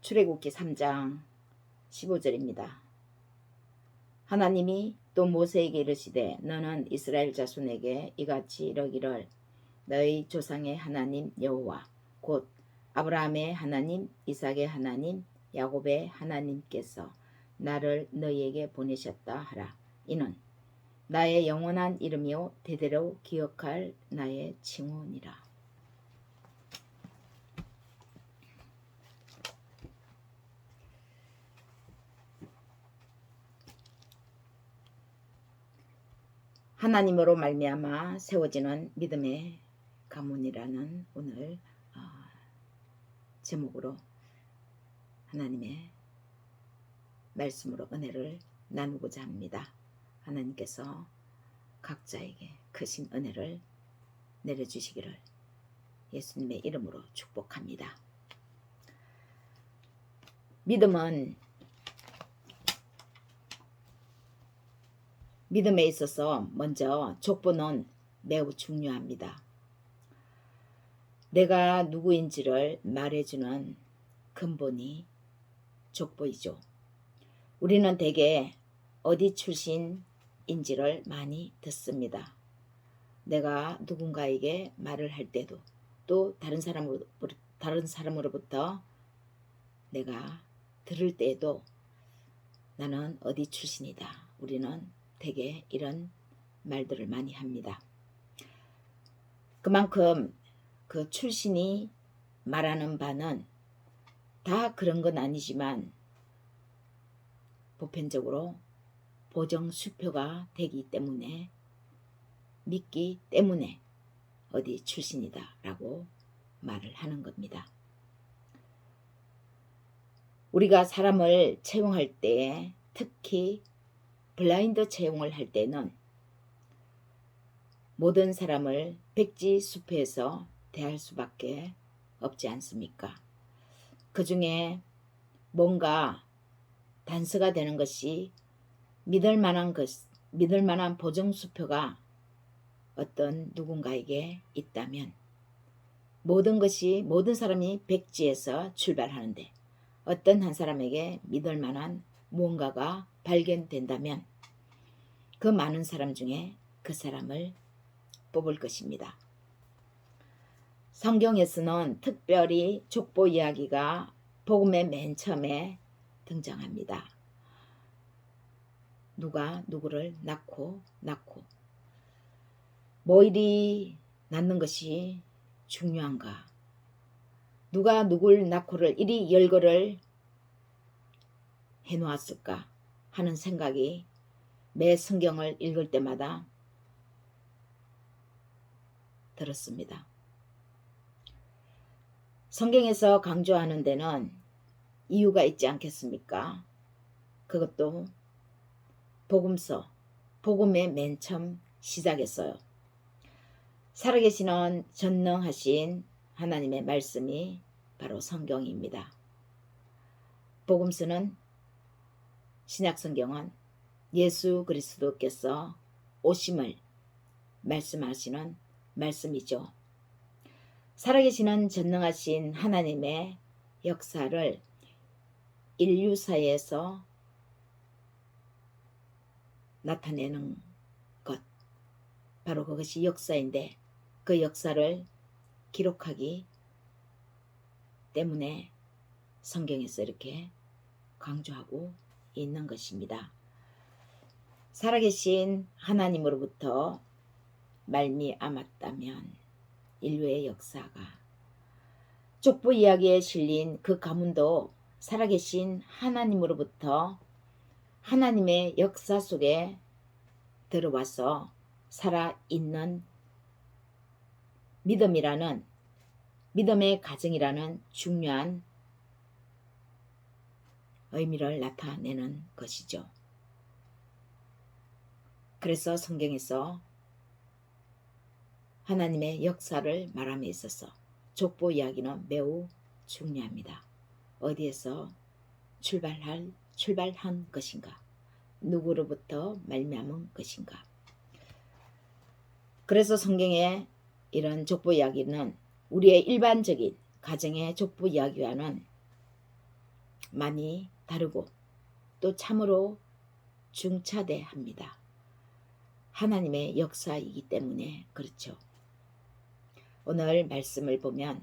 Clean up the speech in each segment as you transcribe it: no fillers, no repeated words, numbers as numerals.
출애굽기 3장 15절입니다. 하나님이 또 모세에게 이르시되 너는 이스라엘 자손에게 이같이 이르기를 너희 조상의 하나님 여호와 곧 아브라함의 하나님, 이삭의 하나님, 야곱의 하나님께서 나를 너희에게 보내셨다 하라. 이는 나의 영원한 이름이요 대대로 기억할 나의 칭호니라. 하나님으로 말미암아 세워지는 믿음의 가문이라는 오늘 제목으로 하나님의 말씀으로 은혜를 나누고자 합니다. 하나님께서 각자에게 크신 은혜를 내려주시기를 예수님의 이름으로 축복합니다. 믿음에 있어서 먼저 족보는 매우 중요합니다. 내가 누구인지를 말해주는 근본이 족보이죠. 우리는 대개 어디 출신인지를 많이 듣습니다. 내가 누군가에게 말을 할 때도 또 다른 사람으로부터 내가 들을 때에도 나는 어디 출신이다. 우리는 대개 이런 말들을 많이 합니다. 그만큼 그 출신이 말하는 바는 다 그런 건 아니지만 보편적으로 보정수표가 되기 때문에 믿기 때문에 어디 출신이다 라고 말을 하는 겁니다. 우리가 사람을 채용할 때 특히 블라인드 채용을 할 때는 모든 사람을 백지수표에서 대할 수밖에 없지 않습니까? 그 중에 뭔가 단서가 되는 것이 믿을 만한 보정수표가 어떤 누군가에게 있다면 모든 사람이 백지에서 출발하는데 어떤 한 사람에게 믿을 만한 무언가가 발견된다면 그 많은 사람 중에 그 사람을 뽑을 것입니다. 성경에서는 특별히 족보 이야기가 복음의 맨 처음에 등장합니다. 누가 누구를 낳고 뭐 이리 낳는 것이 중요한가? 누가 누굴 낳고를 이리 열거를 해놓았을까 하는 생각이 매 성경을 읽을 때마다 들었습니다. 성경에서 강조하는 데는 이유가 있지 않겠습니까? 그것도 복음서, 복음의 맨 처음 시작했어요. 살아계시는 전능하신 하나님의 말씀이 바로 성경입니다. 복음서는 신약성경은 예수 그리스도께서 오심을 말씀하시는 말씀이죠. 살아계시는 전능하신 하나님의 역사를 인류사에서 나타내는 것, 바로 그것이 역사인데 그 역사를 기록하기 때문에 성경에서 이렇게 강조하고 있는 것입니다. 살아계신 하나님으로부터 말미암았다면 인류의 역사가 족보 이야기에 실린 그 가문도 살아계신 하나님으로부터 하나님의 역사 속에 들어와서 살아있는 믿음의 가정이라는 중요한 의미를 나타내는 것이죠. 그래서 성경에서 하나님의 역사를 말함에 있어서 족보 이야기는 매우 중요합니다. 어디에서 출발한 것인가? 누구로부터 말미암은 것인가? 그래서 성경의 이런 족보 이야기는 우리의 일반적인 가정의 족보 이야기와는 많이 다르고 또 참으로 중차대합니다. 하나님의 역사이기 때문에 그렇죠. 오늘 말씀을 보면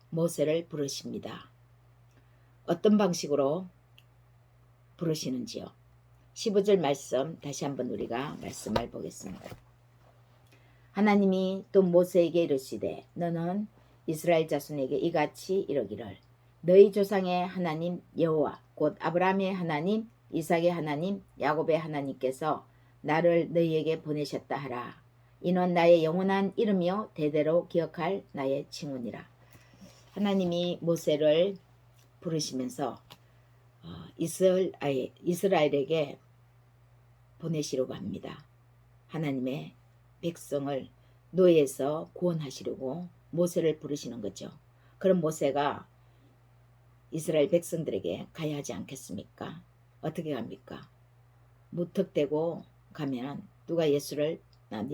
모세를 부르십니다. 어떤 방식으로 부르시는지요. 15절 말씀 다시 한번 우리가 말씀을 보겠습니다. 하나님이 또 모세에게 이르시되 너는 이스라엘 자손에게 이같이 이르기를 너희 조상의 하나님 여호와 곧 아브라함의 하나님 이삭의 하나님 야곱의 하나님께서 나를 너희에게 보내셨다 하라. 이는 나의 영원한 이름이요 대대로 기억할 나의 칭호니라. 하나님이 모세를 부르시면서 이스라엘에게 보내시려고 합니다. 하나님의 백성을 노예에서 구원하시려고 모세를 부르시는 거죠. 그럼 모세가 이스라엘 백성들에게 가야 하지 않겠습니까? 어떻게 갑니까? 무턱대고 가면 누가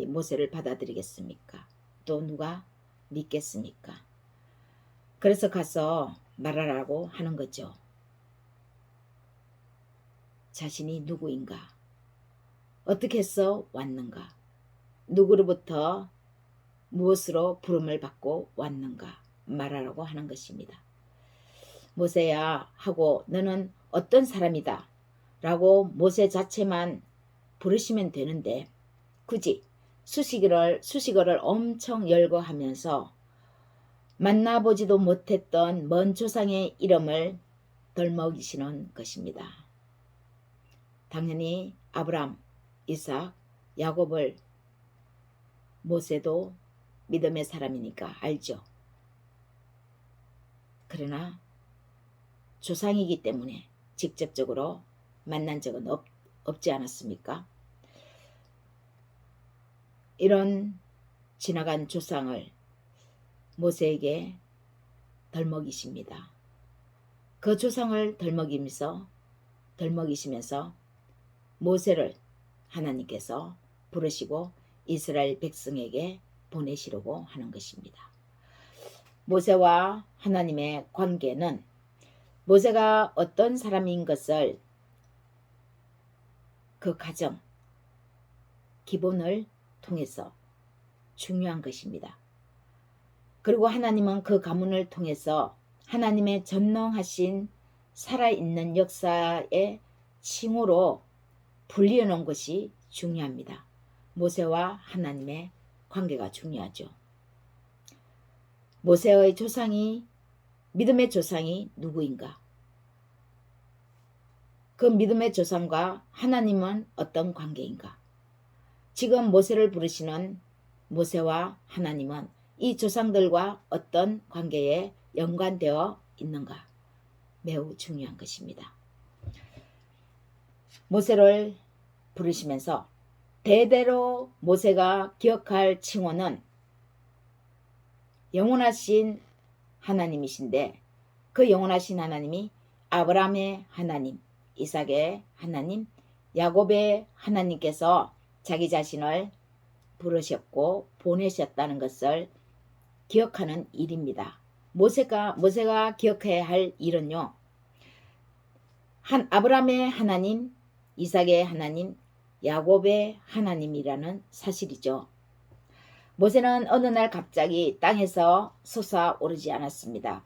모세를 받아들이겠습니까? 또 누가 믿겠습니까? 그래서 가서 말하라고 하는 거죠. 자신이 누구인가? 어떻게 해서 왔는가? 누구로부터 무엇으로 부름을 받고 왔는가? 말하라고 하는 것입니다. 모세야 하고 너는 어떤 사람이다 라고 모세 자체만 부르시면 되는데 굳이 수식어를 엄청 열거하면서 만나보지도 못했던 먼 조상의 이름을 덜먹이시는 것입니다. 당연히 아브람, 이삭, 야곱을 모세도 믿음의 사람이니까 알죠. 그러나 조상이기 때문에 직접적으로 만난 적은 없지 않았습니까? 이런 지나간 조상을 모세에게 덜먹이십니다. 그 조상을 덜먹이시면서 모세를 하나님께서 부르시고 이스라엘 백성에게 보내시려고 하는 것입니다. 모세와 하나님의 관계는 모세가 어떤 사람인 것을 그 가정, 기본을 통해서 중요한 것입니다. 그리고 하나님은 그 가문을 통해서 하나님의 전능하신 살아있는 역사의 칭호로 불리어놓은 것이 중요합니다. 모세와 하나님의 관계가 중요하죠. 모세의 믿음의 조상이 누구인가? 그 믿음의 조상과 하나님은 어떤 관계인가? 지금 모세를 부르시는 모세와 하나님은 이 조상들과 어떤 관계에 연관되어 있는가? 매우 중요한 것입니다. 모세를 부르시면서 대대로 모세가 기억할 칭호는 영원하신 하나님이신데 그 영원하신 하나님이 아브라함의 하나님, 이삭의 하나님, 야곱의 하나님께서 자기 자신을 부르셨고 보내셨다는 것을 기억하는 일입니다. 모세가 기억해야 할 일은요. 아브라함의 하나님, 이삭의 하나님, 야곱의 하나님이라는 사실이죠. 모세는 어느 날 갑자기 땅에서 솟아오르지 않았습니다.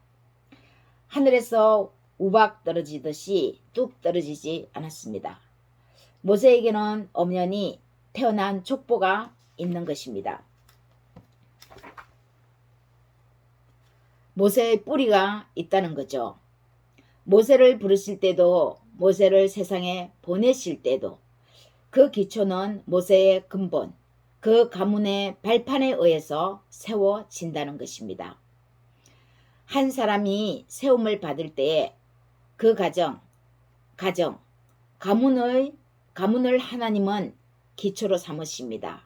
하늘에서 우박 떨어지듯이 뚝 떨어지지 않았습니다. 모세에게는 엄연히 태어난 족보가 있는 것입니다. 모세의 뿌리가 있다는 거죠. 모세를 부르실 때도 모세를 세상에 보내실 때도 그 기초는 모세의 근본, 그 가문의 발판에 의해서 세워진다는 것입니다. 한 사람이 세움을 받을 때에 그 가문을 하나님은 기초로 삼으십니다.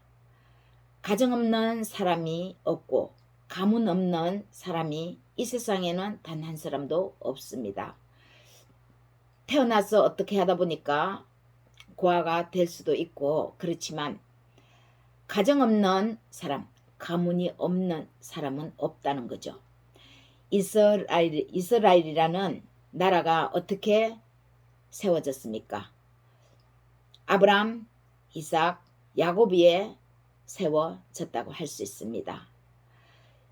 가정 없는 사람이 없고 가문 없는 사람이 이 세상에는 단 한 사람도 없습니다. 태어나서 어떻게 하다 보니까 고아가 될 수도 있고 그렇지만 가정 없는 사람, 가문이 없는 사람은 없다는 거죠. 이스라엘이라는 나라가 어떻게 세워졌습니까? 아브람, 이삭, 야곱 위에 세워졌다고 할 수 있습니다.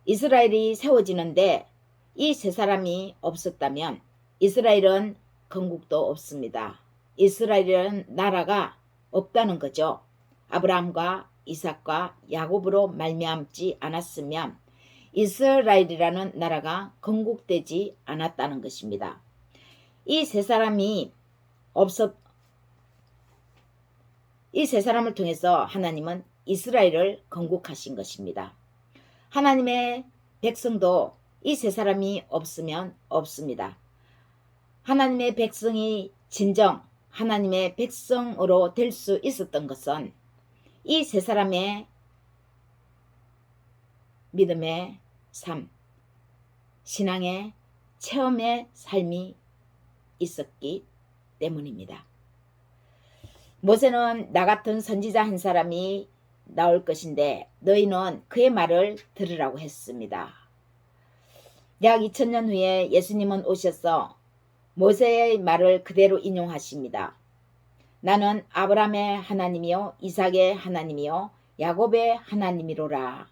이스라엘이 세워지는데 이 세 사람이 없었다면 이스라엘은 건국도 없습니다. 이스라엘은 나라가 없다는 거죠. 아브라함과 이삭과 야곱으로 말미암지 않았으면 이스라엘이라는 나라가 건국되지 않았다는 것입니다. 이 세 사람을 통해서 하나님은 이스라엘을 건국하신 것입니다. 하나님의 백성도 이 세 사람이 없으면 없습니다. 하나님의 백성이 진정 하나님의 백성으로 될 수 있었던 것은 이 세 사람의 믿음의 삶, 신앙의 체험의 삶이 있었기 때문입니다. 모세는 나 같은 선지자 한 사람이 나올 것인데 너희는 그의 말을 들으라고 했습니다. 약 2000년 후에 예수님은 오셔서 모세의 말을 그대로 인용하십니다. 나는 아브라함의 하나님이요 이삭의 하나님이요 야곱의 하나님이로라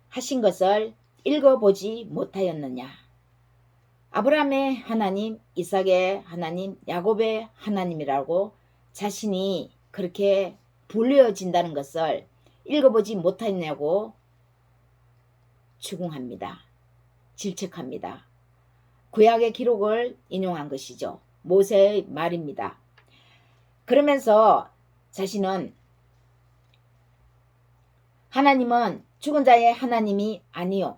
하신 것을 읽어보지 못하였느냐. 아브라함의 하나님, 이삭의 하나님, 야곱의 하나님이라고 자신이 그렇게 불려진다는 것을 읽어보지 못했냐고 추궁합니다. 질책합니다. 구약의 기록을 인용한 것이죠. 모세의 말입니다. 그러면서 자신은 하나님은 죽은 자의 하나님이 아니요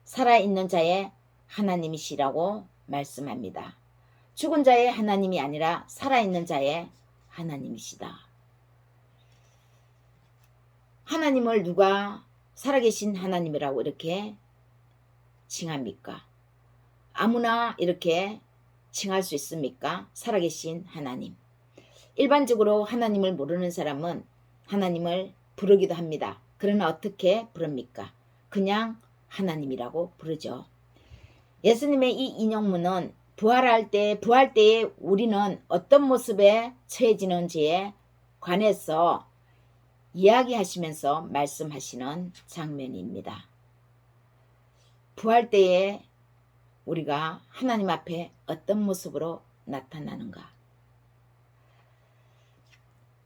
살아있는 자의 하나님이시라고 말씀합니다. 죽은 자의 하나님이 아니라 살아있는 자의 하나님이시다. 하나님을 누가 살아계신 하나님이라고 이렇게 칭합니까? 아무나 이렇게 칭할 수 있습니까? 살아계신 하나님. 일반적으로 하나님을 모르는 사람은 하나님을 부르기도 합니다. 그러나 어떻게 부릅니까? 그냥 하나님이라고 부르죠. 예수님의 이 인용문은 부활 때에 우리는 어떤 모습에 처해지는지에 관해서 이야기하시면서 말씀하시는 장면입니다. 부활 때에 우리가 하나님 앞에 어떤 모습으로 나타나는가?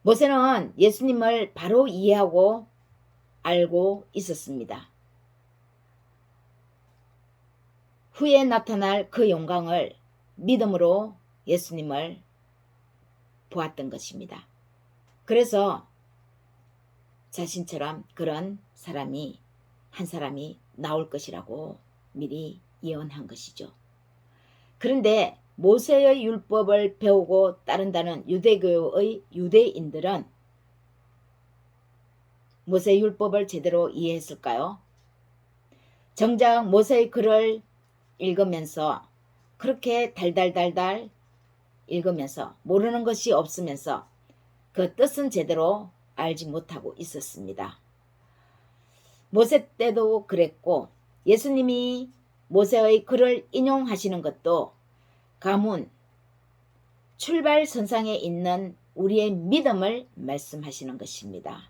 모세는 예수님을 바로 이해하고 알고 있었습니다. 후에 나타날 그 영광을 믿음으로 예수님을 보았던 것입니다. 그래서 자신처럼 그런 사람이 한 사람이 나올 것이라고 미리 예언한 것이죠. 그런데 모세의 율법을 배우고 따른다는 유대교의 유대인들은 모세의 율법을 제대로 이해했을까요? 정작 모세의 글을 읽으면서 그렇게 달달달달 읽으면서 모르는 것이 없으면서 그 뜻은 제대로 알지 못하고 있었습니다. 모세 때도 그랬고 예수님이 모세의 글을 인용하시는 것도 가문, 출발선상에 있는 우리의 믿음을 말씀하시는 것입니다.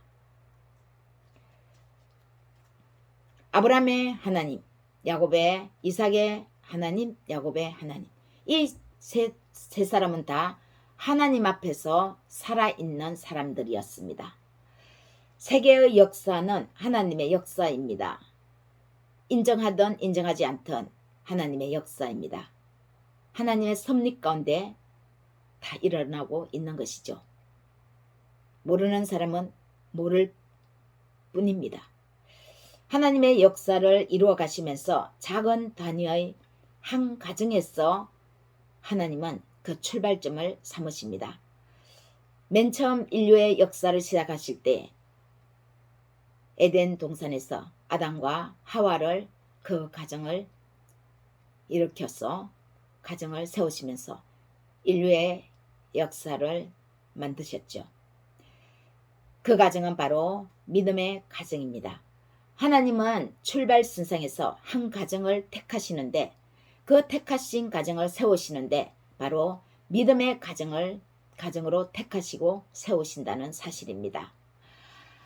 아브라함의 하나님, 야곱의, 이삭의 하나님, 야곱의 하나님. 이 세 사람은 다 하나님 앞에서 살아있는 사람들이었습니다. 세계의 역사는 하나님의 역사입니다. 인정하든 인정하지 않든 하나님의 역사입니다. 하나님의 섭리 가운데 다 일어나고 있는 것이죠. 모르는 사람은 모를 뿐입니다. 하나님의 역사를 이루어 가시면서 작은 단위의 한 가정에서 하나님은 그 출발점을 삼으십니다. 맨 처음 인류의 역사를 시작하실 때 에덴 동산에서 아담과 하와를 그 가정을 일으켜서 가정을 세우시면서 인류의 역사를 만드셨죠. 그 가정은 바로 믿음의 가정입니다. 하나님은 출발선상에서 한 가정을 택하시는데 그 택하신 가정을 세우시는데 바로 믿음의 가정으로 택하시고 세우신다는 사실입니다.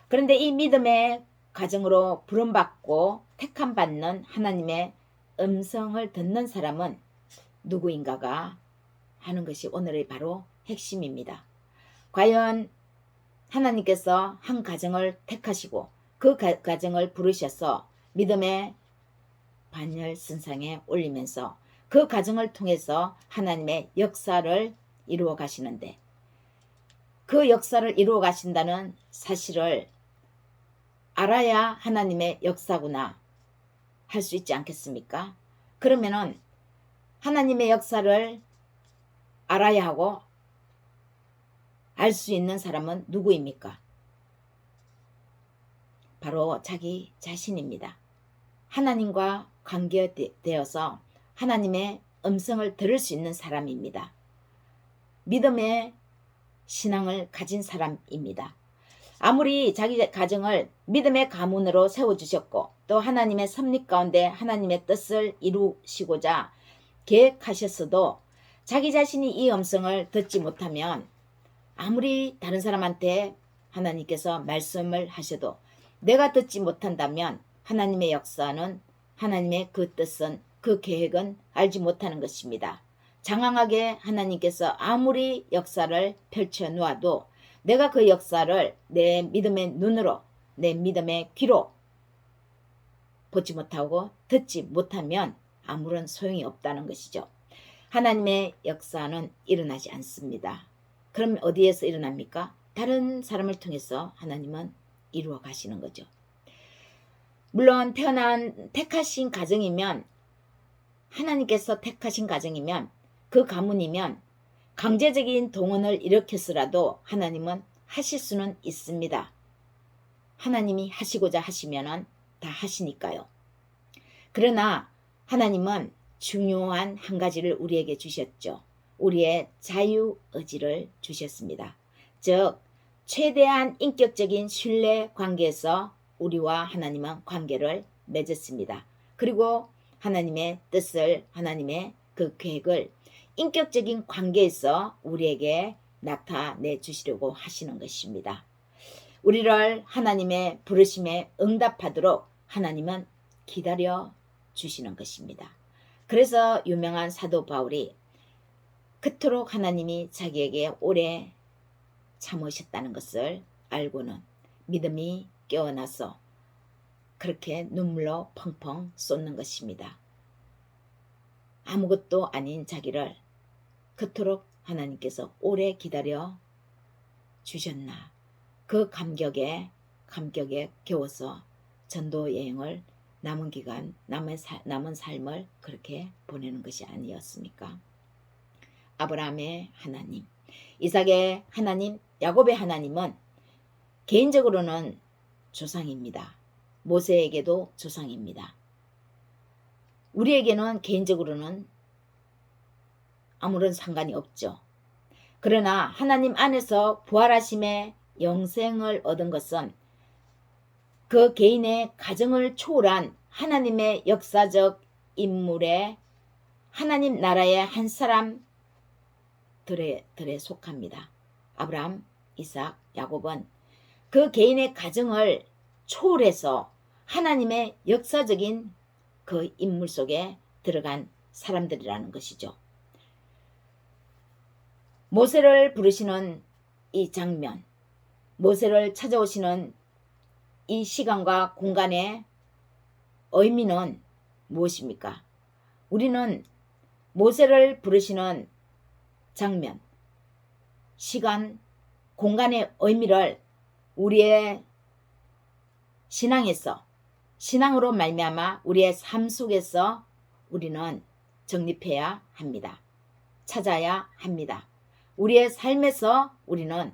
그런데 이 믿음의 가정으로 부름받고 택함받는 하나님의 음성을 듣는 사람은 누구인가가 하는 것이 오늘의 바로 핵심입니다. 과연 하나님께서 한 가정을 택하시고 그 가정을 부르셔서 믿음의 반열선상에 올리면서 그 가정을 통해서 하나님의 역사를 이루어 가시는데 그 역사를 이루어 가신다는 사실을 알아야 하나님의 역사구나 할 수 있지 않겠습니까? 그러면은 하나님의 역사를 알아야 하고 알 수 있는 사람은 누구입니까? 바로 자기 자신입니다. 하나님과 관계되어서 하나님의 음성을 들을 수 있는 사람입니다. 믿음의 신앙을 가진 사람입니다. 아무리 자기 가정을 믿음의 가문으로 세워주셨고 또 하나님의 섭리 가운데 하나님의 뜻을 이루시고자 계획하셨어도 자기 자신이 이 음성을 듣지 못하면 아무리 다른 사람한테 하나님께서 말씀을 하셔도 내가 듣지 못한다면 하나님의 역사는 하나님의 그 뜻은 그 계획은 알지 못하는 것입니다. 장황하게 하나님께서 아무리 역사를 펼쳐 놓아도 내가 그 역사를 내 믿음의 눈으로 내 믿음의 귀로 보지 못하고 듣지 못하면 아무런 소용이 없다는 것이죠. 하나님의 역사는 일어나지 않습니다. 그럼 어디에서 일어납니까? 다른 사람을 통해서 하나님은 이루어 가시는 거죠. 물론 태어난 택하신 가정이면 하나님께서 택하신 가정이면 그 가문이면 강제적인 동원을 일으켰으라도 하나님은 하실 수는 있습니다. 하나님이 하시고자 하시면은 다 하시니까요. 그러나 하나님은 중요한 한 가지를 우리에게 주셨죠. 우리의 자유의지를 주셨습니다. 즉 최대한 인격적인 신뢰 관계에서 우리와 하나님은 관계를 맺었습니다. 그리고 하나님의 뜻을 하나님의 그 계획을 인격적인 관계에서 우리에게 나타내 주시려고 하시는 것입니다. 우리를 하나님의 부르심에 응답하도록 하나님은 기다려 주시는 것입니다. 그래서 유명한 사도 바울이 그토록 하나님이 자기에게 오래 참으셨다는 것을 알고는 믿음이 깨어나서 그렇게 눈물로 펑펑 쏟는 것입니다. 아무것도 아닌 자기를 그토록 하나님께서 오래 기다려 주셨나 그 감격에 겨워서 전도 여행을 남은 기간 남은 삶을 그렇게 보내는 것이 아니었습니까? 아브라함의 하나님, 이삭의 하나님, 야곱의 하나님은 개인적으로는 조상입니다. 모세에게도 조상입니다. 우리에게는 개인적으로는 아무런 상관이 없죠. 그러나 하나님 안에서 부활하심의 영생을 얻은 것은 그 개인의 가정을 초월한 하나님의 역사적 인물의 하나님 나라의 한 사람들에 속합니다. 아브라함, 이삭, 야곱은 그 개인의 가정을 초월해서 하나님의 역사적인 그 인물 속에 들어간 사람들이라는 것이죠. 모세를 부르시는 이 장면, 모세를 찾아오시는 이 시간과 공간의 의미는 무엇입니까? 우리는 모세를 부르시는 장면, 시간, 공간의 의미를 우리의 신앙으로 말미암아 우리의 삶 속에서 우리는 정립해야 합니다. 찾아야 합니다. 우리의 삶에서 우리는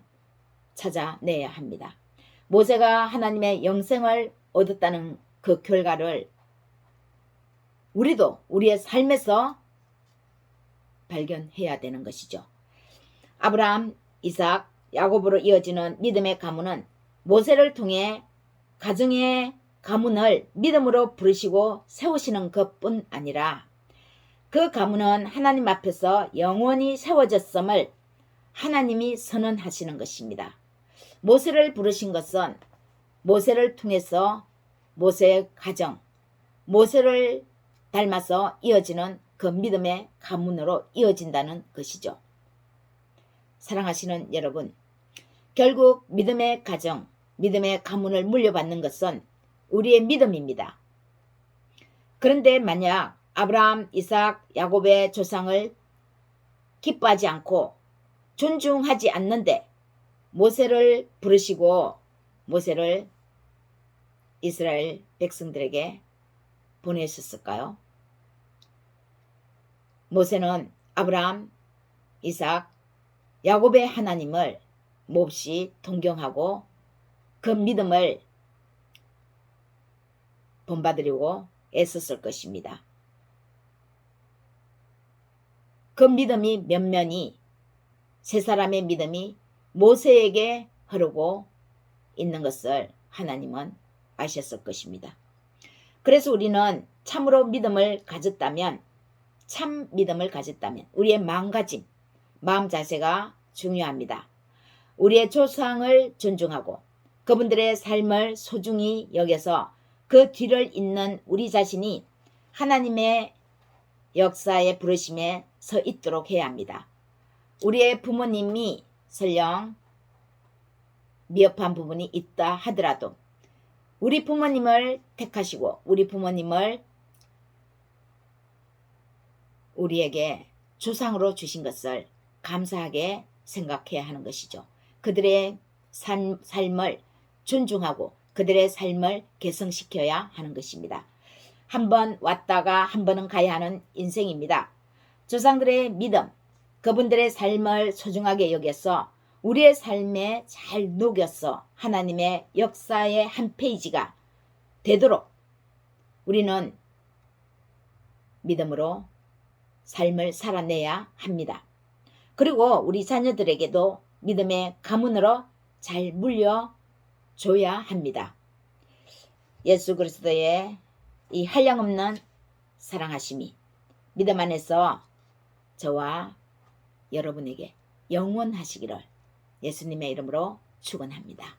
찾아내야 합니다. 모세가 하나님의 영생을 얻었다는 그 결과를 우리도 우리의 삶에서 발견해야 되는 것이죠. 아브라함, 이삭, 야곱으로 이어지는 믿음의 가문은 모세를 통해 가정의 가문을 믿음으로 부르시고 세우시는 것뿐 아니라 그 가문은 하나님 앞에서 영원히 세워졌음을 하나님이 선언하시는 것입니다. 모세를 부르신 것은 모세를 통해서 모세의 가정, 모세를 닮아서 이어지는 그 믿음의 가문으로 이어진다는 것이죠. 사랑하시는 여러분, 결국 믿음의 가정, 믿음의 가문을 물려받는 것은 우리의 믿음입니다. 그런데 만약 아브라함, 이삭, 야곱의 조상을 기뻐하지 않고 존중하지 않는데 모세를 부르시고 모세를 이스라엘 백성들에게 보내셨을까요? 모세는 아브라함, 이삭, 야곱의 하나님을 몹시 동경하고 그 믿음을 본받으려고 애썼을 것입니다. 그 믿음이 면면이 세 사람의 믿음이 모세에게 흐르고 있는 것을 하나님은 아셨을 것입니다. 그래서 우리는 참으로 믿음을 가졌다면, 참 믿음을 가졌다면 우리의 마음가짐, 마음 자세가 중요합니다. 우리의 조상을 존중하고 그분들의 삶을 소중히 여겨서 그 뒤를 잇는 우리 자신이 하나님의 역사의 부르심에 서 있도록 해야 합니다. 우리의 부모님이 설령 미흡한 부분이 있다 하더라도 우리 부모님을 택하시고 우리 부모님을 우리에게 조상으로 주신 것을 감사하게 생각해야 하는 것이죠. 그들의 삶을 존중하고 그들의 삶을 개성시켜야 하는 것입니다. 한 번 왔다가 한 번은 가야 하는 인생입니다. 조상들의 믿음, 그분들의 삶을 소중하게 여겨서 우리의 삶에 잘 녹여서 하나님의 역사의 한 페이지가 되도록 우리는 믿음으로 삶을 살아내야 합니다. 그리고 우리 자녀들에게도 믿음의 가문으로 잘 물려줘야 합니다. 예수 그리스도의 이 한량없는 사랑하심이 믿음 안에서 저와 여러분에게 영원하시기를 예수님의 이름으로 축원합니다.